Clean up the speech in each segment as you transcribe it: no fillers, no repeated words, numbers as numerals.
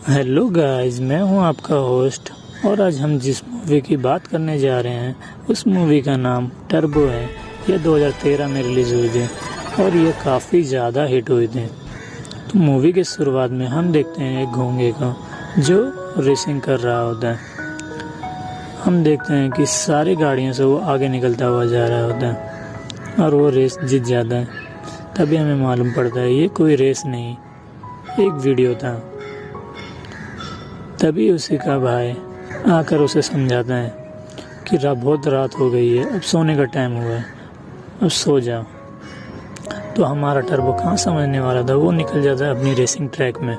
Hello guys, मैं हूं आपका होस्ट और आज हम जिस मूवी की बात करने जा रहे हैं उस मूवी का नाम टर्बो है। यह 2013 में रिलीज़ हुई थी और ये काफ़ी ज़्यादा हिट हुई थी। तो मूवी के शुरुआत में हम देखते हैं एक घोंगे को जो रेसिंग कर रहा होता है। हम देखते हैं कि सारी गाड़ियों से वो आगे निकलता हुआ जा रहा होता है और वो रेस जीत जाता है। तभी हमें मालूम पड़ता है ये कोई रेस नहीं, एक वीडियो था। तभी उसी का भाई आकर उसे समझाता है कि बहुत रात हो गई है, अब सोने का टाइम हुआ है, अब सो जाओ। तो हमारा टर्बो कहाँ समझने वाला था, वो निकल जाता है अपनी रेसिंग ट्रैक में।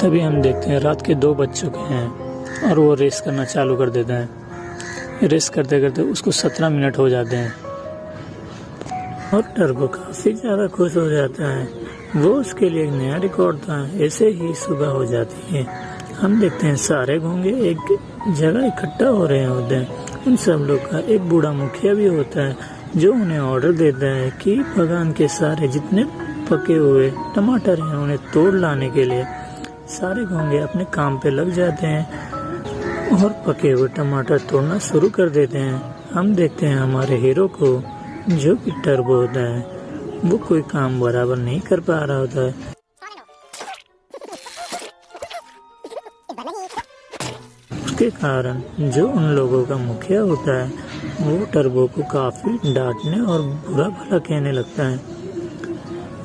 तभी हम देखते हैं रात के 2 बज चुके हैं और वो रेस करना चालू कर देता है। रेस करते करते उसको 17 मिनट हो जाते हैं और टर्बो काफ़ी ज़्यादा खुश हो जाता है। वो उसके लिए एक नया रिकॉर्ड था। ऐसे ही सुबह हो जाती है। हम देखते हैं सारे घोंगे एक जगह इकट्ठा हो रहे होते हैं। उन सब लोग का एक बूढ़ा मुखिया भी होता है जो उन्हें ऑर्डर देता है कि बागान के सारे जितने पके हुए टमाटर हैं उन्हें तोड़ लाने के लिए। सारे घोंगे अपने काम पे लग जाते हैं और पके हुए टमाटर तोड़ना शुरू कर देते हैं। हम देखते हैं हमारे हीरो को जो कि टर्बो होता है, वो कोई काम बराबर नहीं कर पा रहा होता है। उसके कारण जो उन लोगों का मुखिया होता है वो टर्बो को काफी डांटने और बुरा भला कहने लगता है।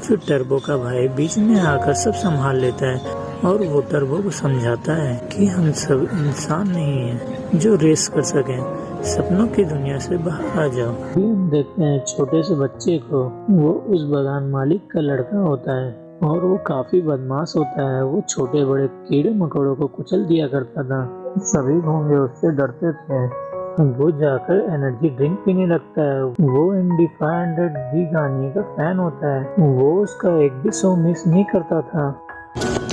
फिर टर्बो का भाई बीच में आकर सब संभाल लेता है और वो टर्बो को समझाता है कि हम सब इंसान नहीं हैं जो रेस कर सकें, सपनों की दुनिया से बाहर आ जाओ। हम देखते हैं छोटे से बच्चे को, वो उस बागान मालिक का लड़का होता है और वो काफी बदमाश होता है। वो छोटे बड़े कीड़े मकोड़ों को कुचल दिया करता था। सभी घोंगे उससे डरते थे। वो जाकर एनर्जी ड्रिंक पीने लगता है। वो MD 500 गाने का फैन होता है। वो उसका एक भी शो मिस नहीं करता था।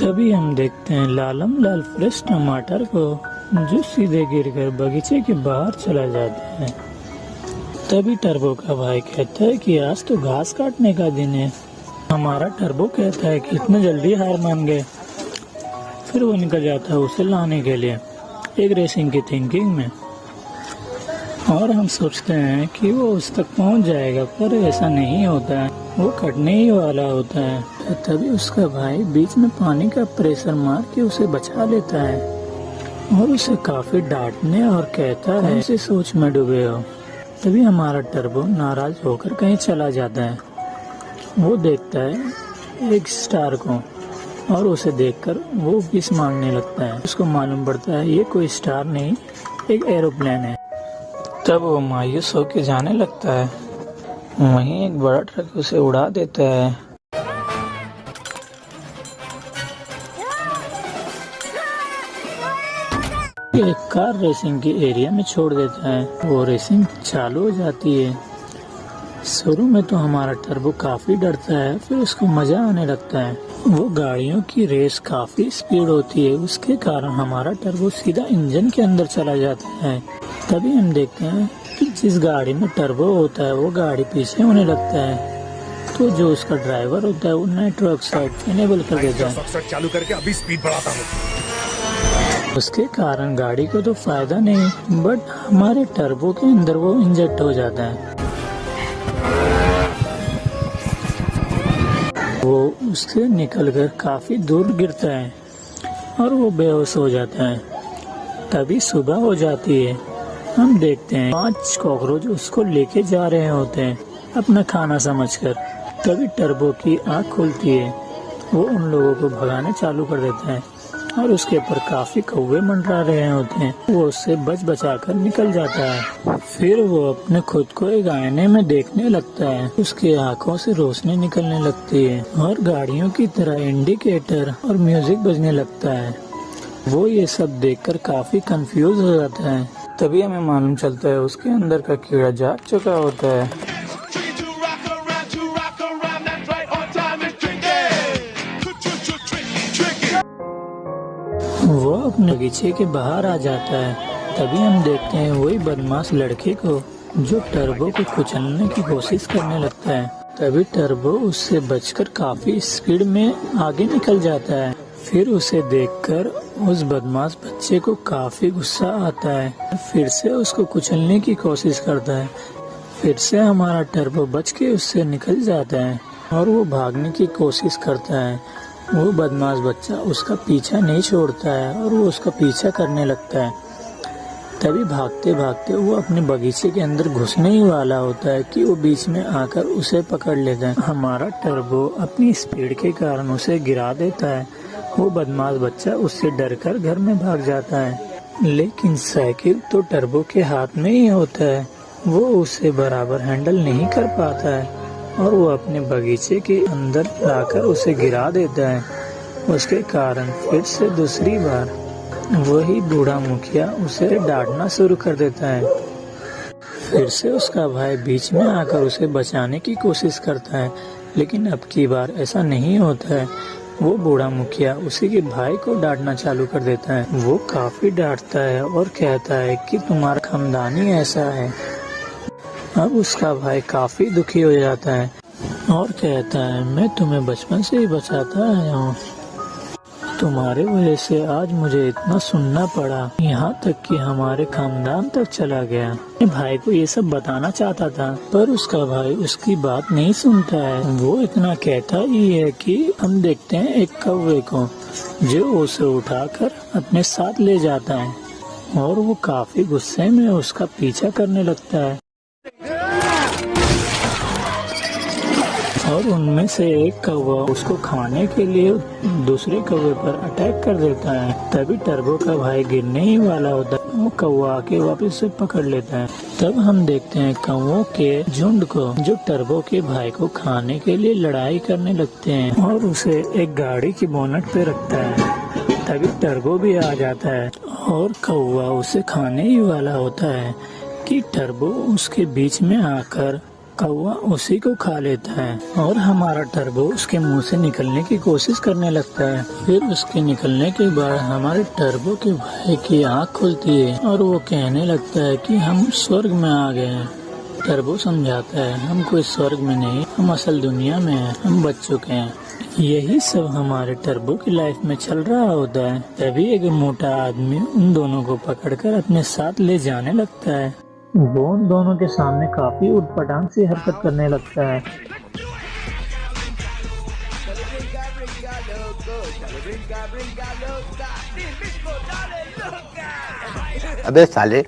तभी हम देखते हैं लालम लाल फ्रेश टमाटर को जो सीधे गिरकर बगीचे के बाहर चला जाता है। तभी टर्बो का भाई कहता है कि आज तो घास काटने का दिन है। हमारा टर्बो कहता है कि इतना जल्दी हार मान गए। फिर वो निकल जाता है उसे लाने के लिए एक रेसिंग की थिंकिंग में और हम सोचते हैं कि वो उस तक पहुंच जाएगा, पर ऐसा नहीं होता है। वो कटने ही वाला होता है। तभी उसका भाई बीच में पानी का प्रेशर मार के उसे बचा लेता है और उसे काफी डांटने और कहता है इसे सोच में डूबे हो। तभी हमारा टर्बो नाराज होकर कहीं चला जाता है। वो देखता है एक स्टार को और उसे देखकर वो विश मांगने लगता है। उसको मालूम पड़ता है ये कोई स्टार नहीं, एक एरोप्लेन है। तब वो मायूस होकर जाने लगता है। वहीं एक बड़ा ट्रक उसे उड़ा देता है। एक कार रेसिंग के एरिया में छोड़ देता है। वो रेसिंग चालू हो जाती है। शुरू में तो हमारा टर्बो काफी डरता है, फिर उसको मजा आने लगता है। वो गाड़ियों की रेस काफी स्पीड होती है, उसके कारण हमारा टर्बो सीधा इंजन के अंदर चला जाता है। तभी हम देखते हैं कि जिस गाड़ी में टर्बो होता है वो गाड़ी पीछे होने लगता है। तो जो उसका ड्राइवर होता है वो नाइट्रो ऑक्साइड इनेबल कर देता है। चालू करके अभी स्पीड बढ़ाता हूँ। उसके कारण गाड़ी को तो फायदा नहीं, बट हमारे टर्बो के अंदर वो इंजेक्ट हो जाता है। वो उससे निकलकर काफी दूर गिरता है और वो बेहोश हो जाता है। तभी सुबह हो जाती है। हम देखते हैं 5 कॉकरोच उसको लेके जा रहे होते हैं अपना खाना समझकर। तभी टर्बो की आँख खुलती है। वो उन लोगों को भगाने चालू कर देता है और उसके ऊपर काफी कौवे मंडरा रहे होते हैं। वो उससे बचा कर निकल जाता है। फिर वो अपने खुद को एक आईने में देखने लगता है। उसकी आंखों से रोशनी निकलने लगती है और गाड़ियों की तरह इंडिकेटर और म्यूजिक बजने लगता है। वो ये सब देखकर काफी कंफ्यूज हो जाता है। तभी हमें मालूम चलता है उसके अंदर का कीड़ा जाग चुका होता है। वो अपने बगीचे के बाहर आ जाता है। तभी हम देखते हैं वही बदमाश लड़के को जो टर्बो को कुचलने की कोशिश करने लगता है। तभी टर्बो उससे बचकर काफी स्पीड में आगे निकल जाता है। फिर उसे देखकर उस बदमाश बच्चे को काफी गुस्सा आता है। फिर से उसको कुचलने की कोशिश करता है। फिर से हमारा टर्बो बच के उससे निकल जाता है और वो भागने की कोशिश करता है। वो बदमाश बच्चा उसका पीछा नहीं छोड़ता है और वो उसका पीछा करने लगता है। तभी भागते भागते वो अपने बगीचे के अंदर घुसने ही वाला होता है कि वो बीच में आकर उसे पकड़ लेता है। हमारा टर्बो अपनी स्पीड के कारण उसे गिरा देता है। वो बदमाश बच्चा उससे डरकर घर में भाग जाता है, लेकिन साइकिल तो टर्बो के हाथ में ही होता है। वो उसे बराबर हैंडल नहीं कर पाता है और वो अपने बगीचे के अंदर लाकर उसे गिरा देता है। उसके कारण फिर से दूसरी बार वही बूढ़ा मुखिया उसे डांटना शुरू कर देता है। फिर से उसका भाई बीच में आकर उसे बचाने की कोशिश करता है, लेकिन अब की बार ऐसा नहीं होता है। वो बूढ़ा मुखिया उसी के भाई को डांटना चालू कर देता है। वो काफी डांटता है और कहता है कि तुम्हारा खानदान ही ऐसा है। अब उसका भाई काफी दुखी हो जाता है और कहता है, मैं तुम्हें बचपन से ही बचाता आया हूँ। तुम्हारे वजह से आज मुझे इतना सुनना पड़ा, यहाँ तक कि हमारे खानदान तक चला गया। मैं भाई को ये सब बताना चाहता था, पर उसका भाई उसकी बात नहीं सुनता है। वो इतना कहता ही है कि हम देखते हैं एक कौवे को, जो उसे उठाकर अपने साथ ले जाता है और वो काफी गुस्से में उसका पीछा करने लगता है और उनमें से एक कौवा उसको खाने के लिए दूसरे कौवे पर अटैक कर देता है। तभी टर्बो का भाई गिरने ही वाला होता है। वो कौवा आके वापस उसे पकड़ लेता है। तब हम देखते हैं कौवों के झुंड को, जो टर्बो के भाई को खाने के लिए लड़ाई करने लगते हैं और उसे एक गाड़ी की बोनट पे रखता है। तभी टर्बो भी आ जाता है और कौवा उसे खाने ही वाला होता है कि टर्बो उसके बीच में आकर कौवा उसी को खा लेता है और हमारा टर्बो उसके मुंह से निकलने की कोशिश करने लगता है। फिर उसके निकलने के बाद हमारे टर्बो के भाई की आंख खुलती है और वो कहने लगता है कि हम स्वर्ग में आ गए हैं। टर्बो समझाता है, हम कोई स्वर्ग में नहीं, हम असल दुनिया में हैं, हम बच चुके हैं। यही सब हमारे टर्बो की लाइफ में चल रहा होता है। तभी एक मोटा आदमी उन दोनों को पकड़कर अपने साथ ले जाने लगता है। वो उन दोनों के सामने काफी उटपटांग सी हरकत करने लगता है। अबे साले।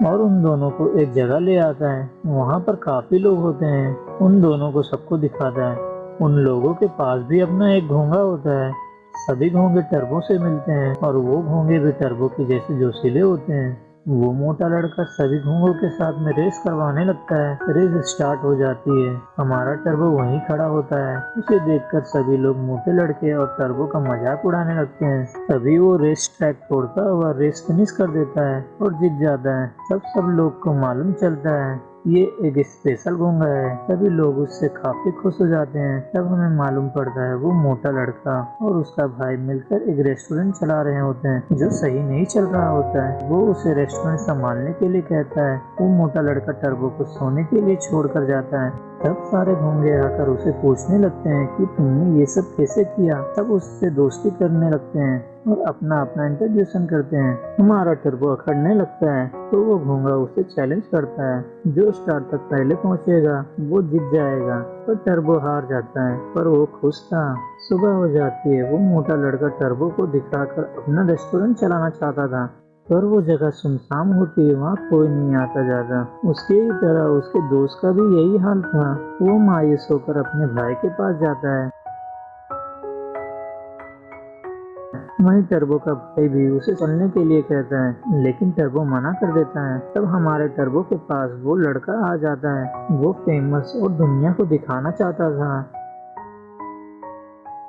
और उन दोनों को एक जगह ले आता है। वहाँ पर काफी लोग होते हैं। उन दोनों को सबको दिखाता है। उन लोगों के पास भी अपना एक घोंगा होता है। सभी घोंगे टर्बो से मिलते हैं और वो घोंगे भी टर्बो के जैसे जोशीले होते हैं। वो मोटा लड़का सभी घोंगों के साथ में रेस करवाने लगता है। रेस स्टार्ट हो जाती है। हमारा टर्बो वहीं खड़ा होता है। उसे देखकर सभी लोग मोटे लड़के और टर्बो का मजाक उड़ाने लगते हैं। तभी वो रेस ट्रैक तोड़ता हुआ रेस फिनिश कर देता है और जीत जाता है। तब सब लोग को मालूम चलता है ये एक स्पेशल घोंगा है। सभी लोग उससे काफी खुश हो जाते हैं। तब हमें मालूम पड़ता है वो मोटा लड़का और उसका भाई मिलकर एक रेस्टोरेंट चला रहे होते हैं, जो सही नहीं चल रहा होता है। वो उसे रेस्टोरेंट संभालने के लिए कहता है। वो मोटा लड़का टर्बो को सोने के लिए छोड़कर जाता है। तब सारे घोंगे आकर उसे पूछने लगते हैं कि तुमने ये सब कैसे किया। तब उससे दोस्ती करने लगते हैं और अपना अपना इंट्रोड्यूशन करते हैं। हमारा टर्बो अखड़ने लगता है तो वो घोंगा उसे चैलेंज करता है, जो स्टार तक पहले पहुंचेगा वो जीत जाएगा। पर टर्बो हार जाता है, पर वो खुश था। सुबह हो जाती है। वो मोटा लड़का टर्बो को दिखाकर अपना रेस्टोरेंट चलाना चाहता था, पर वो जगह सुनसान होती है, वहाँ कोई नहीं आता जाता। उसके ही तरह उसके दोस्त का भी यही हाल था। वो मायूस होकर अपने भाई के पास जाता है। वहीं टर्बो का भाई भी उसे चलने के लिए कहता है, लेकिन टर्बो मना कर देता है। तब हमारे टर्बो के पास वो लड़का आ जाता है। वो फेमस और दुनिया को दिखाना चाहता था।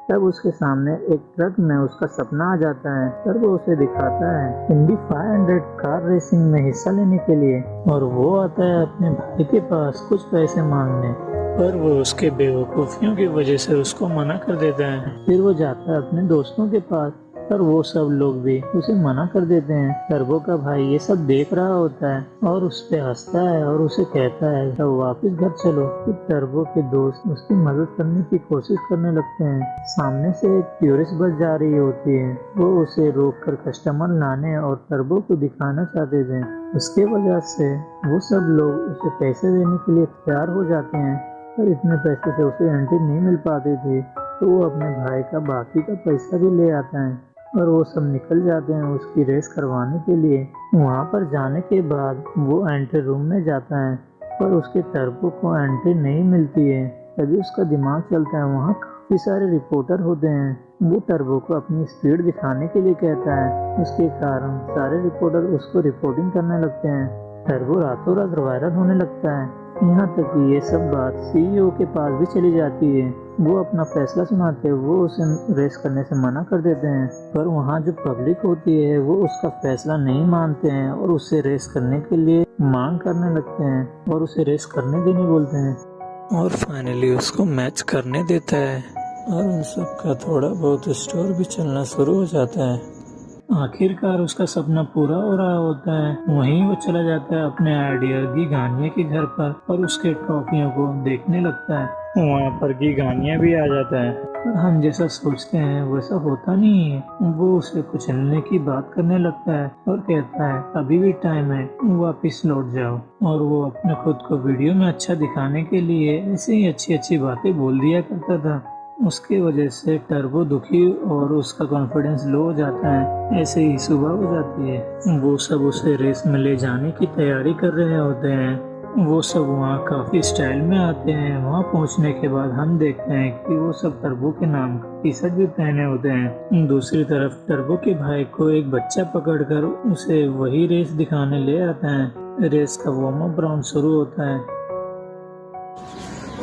तब उसके सामने एक ट्रक में उसका सपना आ जाता है। तब वो उसे दिखाता है इंडी 500 कार रेसिंग में हिस्सा लेने के लिए, और वो आता है अपने भाई के पास कुछ पैसे मांगने, पर वो उसके बेवकूफियों की वजह से उसको मना कर देता है। फिर वो जाता है अपने दोस्तों के पास पर वो सब लोग भी उसे मना कर देते हैं। टर्बो का भाई ये सब देख रहा होता है और उस पे हंसता है और उसे कहता है अब वापस घर चलो। फिर टर्बो के दोस्त उसकी मदद करने की कोशिश करने लगते हैं। सामने से एक टूरिस्ट बस जा रही होती है, वो उसे रोक कर कस्टमर लाने और टर्बो को दिखाना चाहते थे। उसके वजह से वो सब लोग उसे पैसे देने के लिए तैयार हो जाते हैं, पर इतने पैसे से उसे एंट्री नहीं मिल पाती थी, तो वो अपने भाई का बाकी का पैसा भी ले आता है और वो सब निकल जाते हैं उसकी रेस करवाने के लिए। वहाँ पर जाने के बाद वो एंट्री रूम में जाता है, पर उसके टर्बो को एंट्री नहीं मिलती है। तभी उसका दिमाग चलता है, वहाँ काफी सारे रिपोर्टर होते हैं। वो टर्बो को अपनी स्पीड दिखाने के लिए कहता है, उसके कारण सारे रिपोर्टर उसको रिपोर्टिंग करने लगते हैं। टर्बो रातों रात वायरल होने लगता है, यहाँ तक कि ये सब बात सीईओ के पास भी चली जाती है। वो अपना फैसला सुनाते हैं, वो उसे रेस करने से मना कर देते हैं, पर वहाँ जो पब्लिक होती है वो उसका फैसला नहीं मानते हैं और उसे रेस करने के लिए मांग करने लगते हैं और उसे रेस करने देने बोलते हैं और फाइनली उसको मैच करने देता है और उन सब का थोड़ा बहुत स्टोर भी चलना शुरू हो जाता है। आखिरकार उसका सपना पूरा हो रहा होता है। वहीं वो चला जाता है अपने आइडिया गिगानिया के घर पर और उसके ट्रॉफियों को देखने लगता है। वहाँ पर गिगानिया भी आ जाता है, पर हम जैसा सोचते हैं वैसा होता नहीं है। वो उसे कुचलने की बात करने लगता है और कहता है अभी भी टाइम है, वापिस लौट जाओ। और वो अपने खुद को वीडियो में अच्छा दिखाने के लिए ऐसे ही अच्छी अच्छी बातें बोल दिया करता था। उसके वजह से टर्बो दुखी और उसका कॉन्फिडेंस लो हो जाता है। ऐसे ही सुबह हो जाती है, वो सब उसे रेस में ले जाने की तैयारी कर रहे होते हैं। वो सब वहाँ काफी स्टाइल में आते हैं। वहाँ पहुँचने के बाद हम देखते हैं कि वो सब टर्बो के नाम का टी शर्ट भी पहने होते हैं। दूसरी तरफ टर्बो के भाई को एक बच्चा पकड़कर उसे वही रेस दिखाने ले आता है। रेस का वार्म अप राउंड शुरू होता है।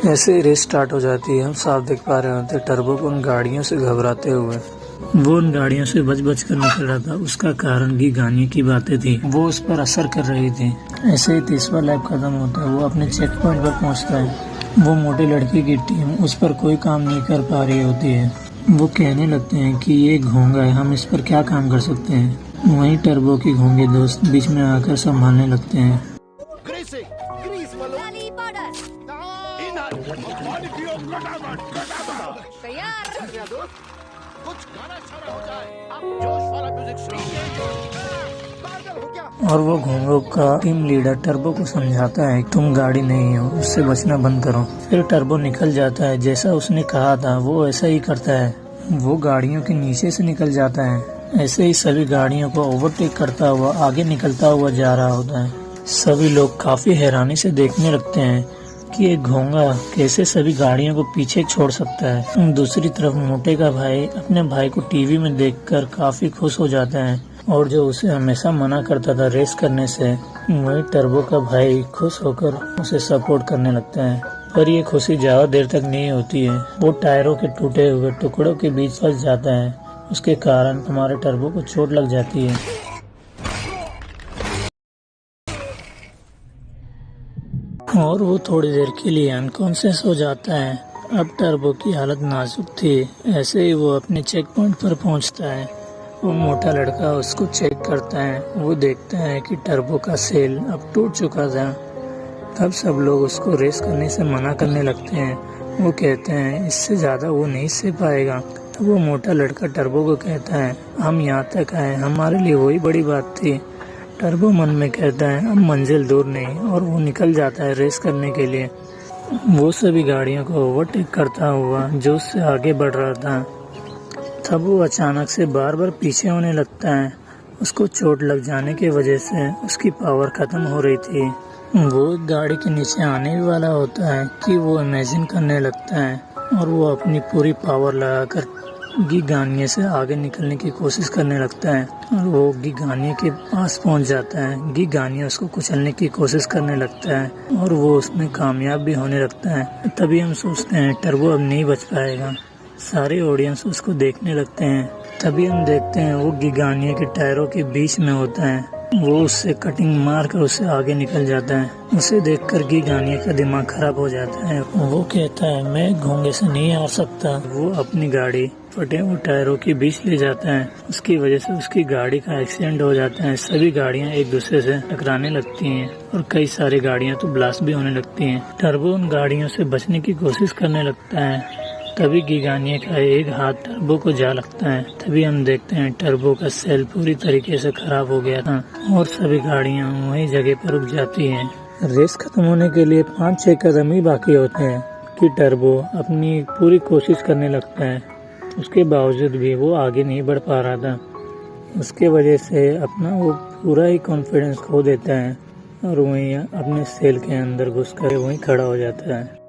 ऐसे ही रेस स्टार्ट हो जाती है। हम साफ देख पा रहे होते टर्बो को उन गाड़ियों से घबराते हुए। वो उन गाड़ियों से बच कर निकल रहा था। उसका कारण गिगानिया की बातें थी, वो उस पर असर कर रही थी। ऐसे ही 30वां लैप खत्म होता है। वो अपने चेक पॉइंट पर पहुंचता है। वो मोटे लड़के की टीम उस पर कोई काम नहीं कर पा रही होती है। वो कहने लगते हैं कि ये घोंगा है, हम इस पर क्या काम कर सकते हैं। वहीं टर्बो के घोंगे दोस्त बीच में आकर संभालने लगते हैं। और वो घोंगों का टीम लीडर टर्बो को समझाता है तुम गाड़ी नहीं हो, उससे बचना बंद करो। फिर टर्बो निकल जाता है, जैसा उसने कहा था वो ऐसा ही करता है। वो गाड़ियों के नीचे से निकल जाता है। ऐसे ही सभी गाड़ियों को ओवरटेक करता हुआ आगे निकलता हुआ जा रहा होता है। सभी लोग काफी हैरानी से देखने लगते हैं कि एक घोंगा कैसे सभी गाड़ियों को पीछे छोड़ सकता है। दूसरी तरफ मोटे का भाई अपने भाई को टीवी में देखकर काफी खुश हो जाता है और जो उसे हमेशा मना करता था रेस करने से, वही टर्बो का भाई खुश होकर उसे सपोर्ट करने लगता है। पर ये खुशी ज्यादा देर तक नहीं होती है। वो टायरों के टूटे हुए टुकड़ों के बीच फंस जाता है। उसके कारण हमारे टर्बो को चोट लग जाती है। और वो थोड़ी देर के लिए अनकॉन्शियस हो जाता है। अब टर्बो की हालत नाजुक थी। ऐसे ही वो अपने चेक पॉइंट पर पहुंचता है। वो मोटा लड़का उसको चेक करता है। वो देखता है कि टर्बो का सेल अब टूट चुका था। तब सब लोग उसको रेस करने से मना करने लगते हैं। वो कहते हैं इससे ज़्यादा वो नहीं सह पाएगा। तब वो मोटा लड़का टर्बो को कहता है हम यहाँ तक आए, हमारे लिए वही बड़ी बात थी। टर्बो मन में कहता है अब मंजिल दूर नहीं, और वो निकल जाता है रेस करने के लिए। वो सभी गाड़ियों को ओवरटेक करता हुआ जो उससे आगे बढ़ रहा था। तब वो अचानक से बार बार पीछे होने लगता है। उसको चोट लग जाने की वजह से उसकी पावर खत्म हो रही थी। वो एक गाड़ी के नीचे आने वाला होता है कि वो इमेजिन करने लगता है और वो अपनी पूरी पावर लगाकर गिगानिया से आगे निकलने की कोशिश करने लगता है और वो गिगानिया के पास पहुंच जाता है। गिगानिया उसको कुचलने की कोशिश करने लगता है और वो उसमें कामयाब भी होने लगता है। तभी हम सोचते हैं टर्बो अब नहीं बच पाएगा। सारे ऑडियंस उसको देखने लगते हैं। तभी हम देखते हैं वो गिगानिया के टायरों के बीच में होता है। वो उससे कटिंग मार कर उससे आगे निकल जाता है। उसे देखकर गिगानिया का दिमाग खराब हो जाता है। वो कहता है मैं घोंगे से नहीं हार सकता। वो अपनी गाड़ी फटे हुए टायरों के बीच ले जाता है। उसकी वजह से उसकी गाड़ी का एक्सीडेंट हो जाता है। सभी गाड़ियां एक दूसरे से टकराने लगती हैं और कई सारी गाड़ियां तो ब्लास्ट भी होने लगती हैं। टर्बो उन गाड़ियों से बचने की कोशिश करने लगता है। तभी गिगानिया का एक हाथ टर्बो को जा लगता है। तभी हम देखते हैं टर्बो का सेल पूरी तरीके से खराब हो गया था और सभी गाड़ियां वही जगह पर रुक जाती हैं। रेस खत्म होने के लिए 5-6 कदम ही बाकी होते हैं कि टर्बो अपनी पूरी कोशिश करने लगता है। उसके बावजूद भी वो आगे नहीं बढ़ पा रहा था। उसके वजह से अपना वो पूरा ही कॉन्फिडेंस खो देता है और वहीं अपने सेल के अंदर घुसकर वहीं खड़ा हो जाता है।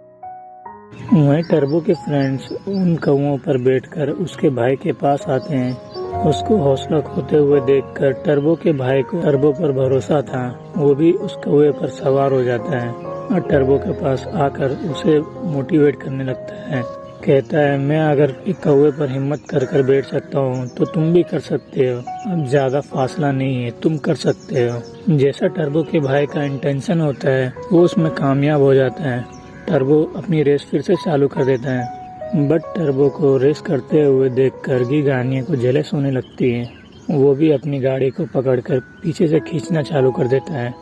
वहीं टर्बो के फ्रेंड्स उन कौओं पर बैठकर उसके भाई के पास आते हैं। उसको हौसला खोते हुए देखकर टर्बो के भाई को टर्बो पर भरोसा था। वो भी उस कौवे पर सवार हो जाता है और टर्बो के पास आकर उसे मोटिवेट करने लगता है। कहता है, मैं अगर एक कौवे पर हिम्मत कर बैठ सकता हूँ तो तुम भी कर सकते हो। अब ज्यादा फासला नहीं है, तुम कर सकते हो। जैसा टर्बो के भाई का इंटेंशन होता है वो उसमें कामयाब हो जाता है। टर्बो अपनी रेस फिर से चालू कर देता है, बट टर्बो को रेस करते हुए देखकर गिगानिया को जेलस होने लगती है। वो भी अपनी गाड़ी को पकड़कर पीछे से खींचना चालू कर देता है।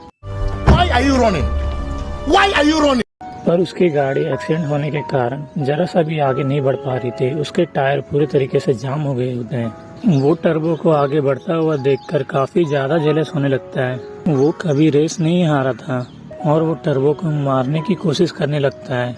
Why are you running? Why are you running? पर उसकी गाड़ी एक्सीडेंट होने के कारण जरा सा भी आगे नहीं बढ़ पा रही थी। उसके टायर पूरे तरीके से जाम हो गए होते हैं। वो टर्बो को आगे बढ़ता हुआ देखकर काफी ज्यादा जेलस होने लगता है। वो कभी रेस नहीं हारा था और वो टर्बो को मारने की कोशिश करने लगता है।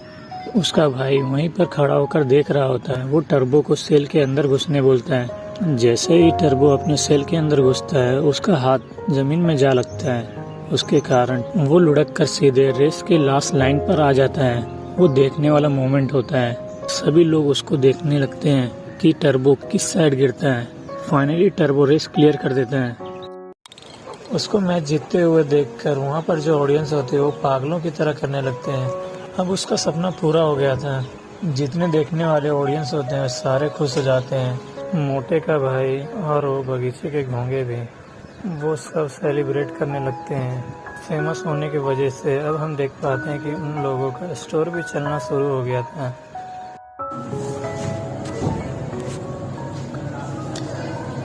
उसका भाई वहीं पर खड़ा होकर देख रहा होता है। वो टर्बो को सेल के अंदर घुसने बोलता है। जैसे ही टर्बो अपने सेल के अंदर घुसता है उसका हाथ जमीन में जा लगता है। उसके कारण वो लुढ़क कर सीधे रेस के लास्ट लाइन पर आ जाता है। वो देखने वाला मोमेंट होता है। सभी लोग उसको देखने लगते हैं कि टर्बो किस साइड गिरता है। फाइनली टर्बो रेस क्लियर कर देता है। उसको मैच जीतते हुए देखकर वहाँ पर जो ऑडियंस होते हैं वो पागलों की तरह करने लगते हैं। अब उसका सपना पूरा हो गया था। जितने देखने वाले ऑडियंस होते हैं सारे खुश हो जाते हैं। मोटे का भाई और वो बगीचे के घोंगे भी, वो सब सेलिब्रेट करने लगते हैं। फेमस होने की वजह से अब हम देख पाते हैं कि उन लोगों का स्टोर भी चलना शुरू हो गया था।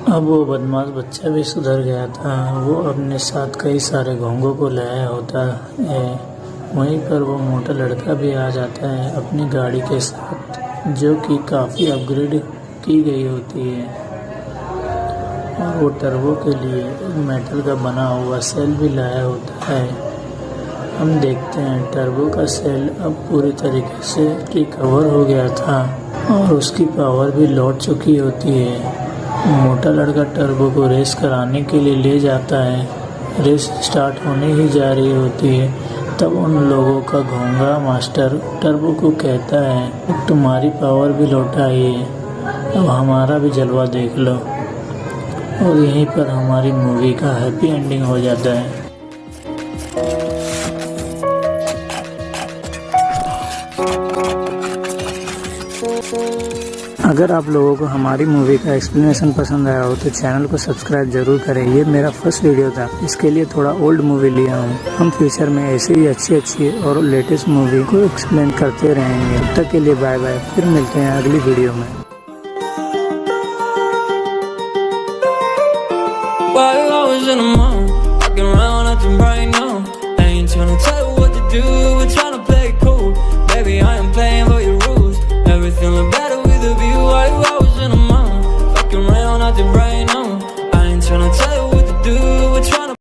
अब वो बदमाश बच्चा भी सुधर गया था। वो अपने साथ कई सारे घोंघों को लाया होता है। वहीं पर वो मोटा लड़का भी आ जाता है अपनी गाड़ी के साथ, जो कि काफ़ी अपग्रेड की गई होती है। और वो टर्बो के लिए एक मेटल का बना हुआ सेल भी लाया होता है। हम देखते हैं टर्बो का सेल अब पूरी तरीके से रिकवर हो गया था और उसकी पावर भी लौट चुकी होती है। मोटा लड़का टर्बो को रेस कराने के लिए ले जाता है। रेस स्टार्ट होने ही जा रही होती है, तब उन लोगों का घोंघा मास्टर टर्बो को कहता है, तुम्हारी पावर भी लौट आई है, अब हमारा भी जलवा देख लो। और यहीं पर हमारी मूवी का हैप्पी एंडिंग हो जाता है। अगर आप लोगों को हमारी मूवी का एक्सप्लेनेशन पसंद आया हो तो चैनल को सब्सक्राइब जरूर करें। ये मेरा फर्स्ट वीडियो था, इसके लिए थोड़ा ओल्ड मूवी लिया हूँ। हम फ्यूचर में ऐसे ही अच्छी और लेटेस्ट मूवी को एक्सप्लेन करते रहेंगे। तब तक के लिए बाय बाय, फिर मिलते हैं अगली वीडियो में।